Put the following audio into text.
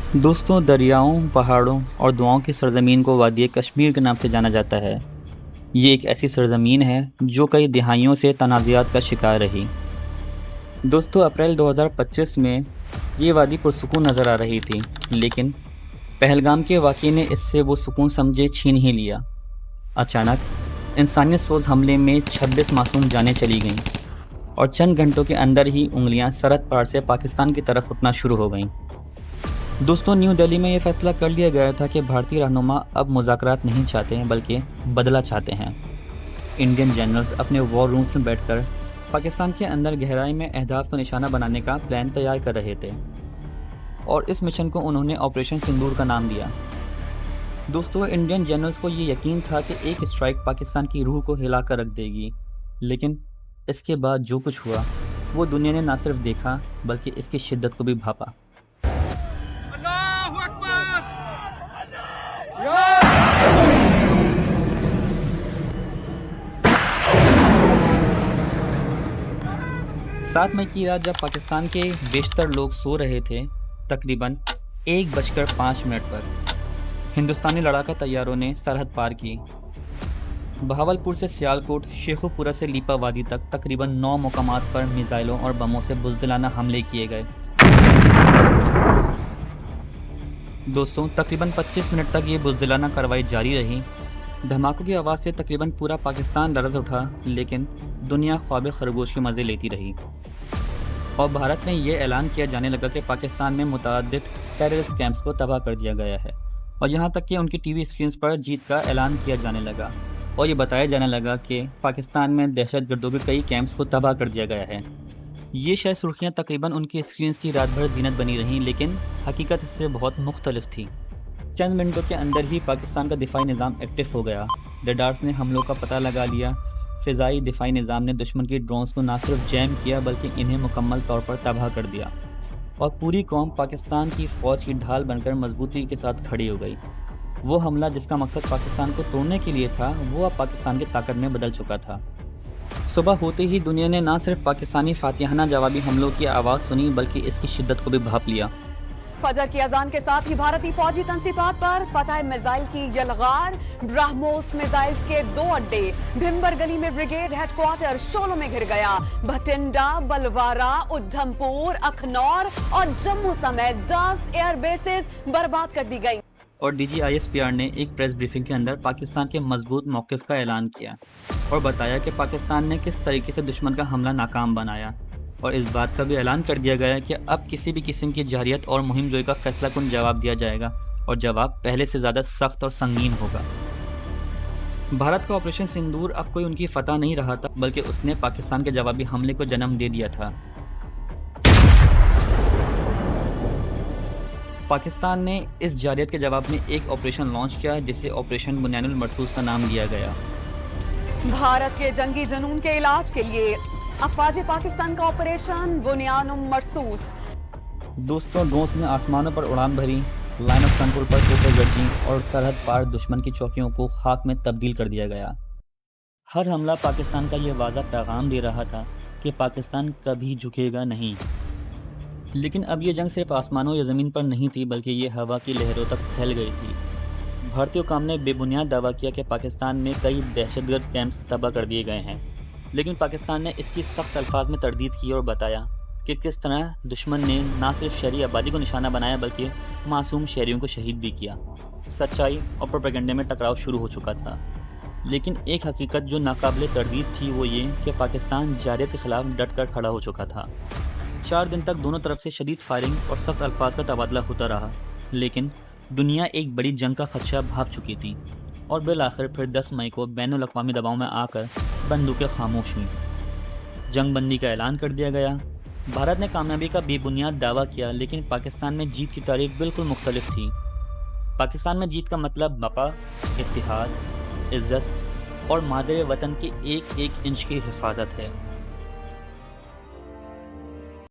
दोस्तों, दरियाओं, पहाड़ों और दुआओं की सरज़मीन को वादिय कश्मीर के नाम से जाना जाता है। ये एक ऐसी सरज़मीन है जो कई दिहाइयों से तनाज़ात का शिकार रही। दोस्तों, अप्रैल 2025 में ये वादी पुरसुकून नज़र आ रही थी, लेकिन पहलगाम के वाक़ये ने इससे वो सुकून समझे छीन ही लिया। अचानक इंसानियत सोज़ हमले में 26 मासूम जानें चली गईं और चंद घंटों के अंदर ही उँगलियां सरहद पार से पाकिस्तान की तरफ उठना शुरू हो गईं। दोस्तों, न्यू दिल्ली में ये फैसला कर लिया गया था कि भारतीय रहनुमा अब मुज़ाकरात नहीं चाहते हैं बल्कि बदला चाहते हैं। इंडियन जनरल्स अपने वॉर रूम्स में बैठकर पाकिस्तान के अंदर गहराई में अहदाफ को निशाना बनाने का प्लान तैयार कर रहे थे और इस मिशन को उन्होंने ऑपरेशन सिंदूर का नाम दिया। दोस्तों, इंडियन जनरल्स को ये यकीन था कि एक स्ट्राइक पाकिस्तान की रूह को हिला कर रख देगी, लेकिन इसके बाद जो कुछ हुआ वो दुनिया ने ना सिर्फ देखा बल्कि इसकी शिद्दत को भी भापा। अल्लाहु अकबर। 7 मई की रात जब पाकिस्तान के बेशतर लोग सो रहे थे, तकरीबन 1:05 पर हिंदुस्तानी लड़ाका तैयारों ने सरहद पार की। बहावलपुर से सियालकोट, शेखुपुरा से लीपा वादी तक तकरीबन 9 मुकामात पर मिसाइलों और बमों से बुज़दिलाना हमले किए गए। दोस्तों, तकरीबन 25 मिनट तक ये बुज़दिलाना कार्रवाई जारी रही। धमाकों की आवाज़ से तकरीबन पूरा पाकिस्तान लरज़ उठा, लेकिन दुनिया ख्वाब खरगोश के मज़े लेती रही और भारत में ये ऐलान किया जाने लगा कि पाकिस्तान में मुतअद्दिद टेररिस्ट कैंप्स को तबाह कर दिया गया है और यहाँ तक कि उनकी टीवी स्क्रीन्स पर जीत का ऐलान किया जाने लगा और ये बताया जाने लगा कि पाकिस्तान में दहशतगर्दों के कई कैंप्स को तबाह कर दिया गया है। ये शायद सुर्खियाँ तकरीबन उनकी स्क्रीन्स की रात भर जीनत बनी रहीं, लेकिन हकीकत इससे बहुत मुख्तलिफ थी। चंद मिनटों के अंदर ही पाकिस्तान का दिफाई निज़ाम एक्टिव हो गया। रडार्स ने हमलों का पता लगा लिया। फ़िज़ाई दिफाई निज़ाम ने दुश्मन की ड्रोन्स को न सिर्फ जैम किया बल्कि इन्हें मुकम्मल तौर पर तबाह कर दिया और पूरी कौम पाकिस्तान की फ़ौज की ढाल बनकर मजबूती के साथ खड़ी हो गई। वो हमला जिसका मकसद पाकिस्तान को तोड़ने के लिए था, वो अब पाकिस्तान की ताकत में बदल चुका था। सुबह होते ही दुनिया ने न सिर्फ पाकिस्तानी फातिहाना जवाबी हमलों की आवाज़ सुनी बल्कि इसकी शिद्दत को भी भांप लिया। फजर की अजान के साथ ही भारतीय फौजी तंसीबात पर फतह मिसाइल की यलगार, ब्राह्मोस मिसाइल्स के 2 अड्डे, भिम्बर गली में ब्रिगेड हेडक्वार्टर शोलों में घिर गया। भटिंडा, बलवारा, उधमपुर, अखनौर और जम्मू समेत 10 एयर बेसेस बर्बाद कर दी गई। और DGISPR ने एक प्रेस ब्रीफिंग के अंदर पाकिस्तान के मजबूत मौक़िफ़ का ऐलान किया और बताया कि पाकिस्तान ने किस तरीके से दुश्मन का हमला नाकाम बनाया और इस बात का भी ऐलान कर दिया गया कि अब किसी भी किस्म की जारियत और मुहिम जोई का फैसला कुन जवाब दिया जाएगा और जवाब पहले से ज़्यादा सख्त और संगीन होगा। भारत का ऑपरेशन सिंदूर अब कोई उनकी फतह नहीं रहा था, बल्कि उसने पाकिस्तान के जवाबी हमले को जन्म दे दिया था। पाकिस्तान ने इस जारियत के जवाब में एक ऑपरेशन लॉन्च किया जिसे ऑपरेशन बुनियानुल मरसूस का नाम दिया गया। भारत के जंगी जुनून के इलाज के लिए अफवाज पाकिस्तान का ऑपरेशन बुनियानुल मरसूस। दोस्तों, ड्रोन्स ने आसमानों पर उड़ान भरी, लाइन ऑफ कंट्रोल पर तोपें गरजी और सरहद पार दुश्मन की चौकियों को खाक में तब्दील कर दिया गया। हर हमला पाकिस्तान का ये वाज़ा पैगाम दे रहा था कि पाकिस्तान कभी झुकेगा नहीं। लेकिन अब ये जंग सिर्फ आसमानों या ज़मीन पर नहीं थी, बल्कि ये हवा की लहरों तक फैल गई थी। भारतीय हुकाम ने बेबुनियाद दावा किया कि पाकिस्तान में कई दहशतगर्द कैंप्स तबाह कर दिए गए हैं, लेकिन पाकिस्तान ने इसकी सख्त अल्फाज में तरदीद की और बताया कि किस तरह दुश्मन ने न सिर्फ शहरी आबादी को निशाना बनाया बल्कि मासूम शहरियों को शहीद भी किया। सच्चाई और प्रोपेगेंडे में टकराव शुरू हो चुका था, लेकिन एक हकीकत जो नाकाबिले तरदीद थी वो ये कि पाकिस्तान जारियत के खिलाफ डट कर खड़ा हो चुका था। 4 दिन तक दोनों तरफ से शदीद फायरिंग और सख्त अल्फाज का तबादला होता रहा, लेकिन दुनिया एक बड़ी जंग का खदशा भाप चुकी थी और बिल आखिर फिर 10 मई को बैनुल अक़वामी दबाव में आकर बंदूकें खामोश हुईं। जंग बंदी का ऐलान कर दिया गया। भारत ने कामयाबी का बेबुनियाद दावा किया, लेकिन पाकिस्तान में जीत की तारीख बिल्कुल मुख्तलिफ थी। पाकिस्तान में जीत का मतलब बका, इत्तिहाद, इज़्ज़त और मादरे वतन के एक एक इंच की हिफाजत है।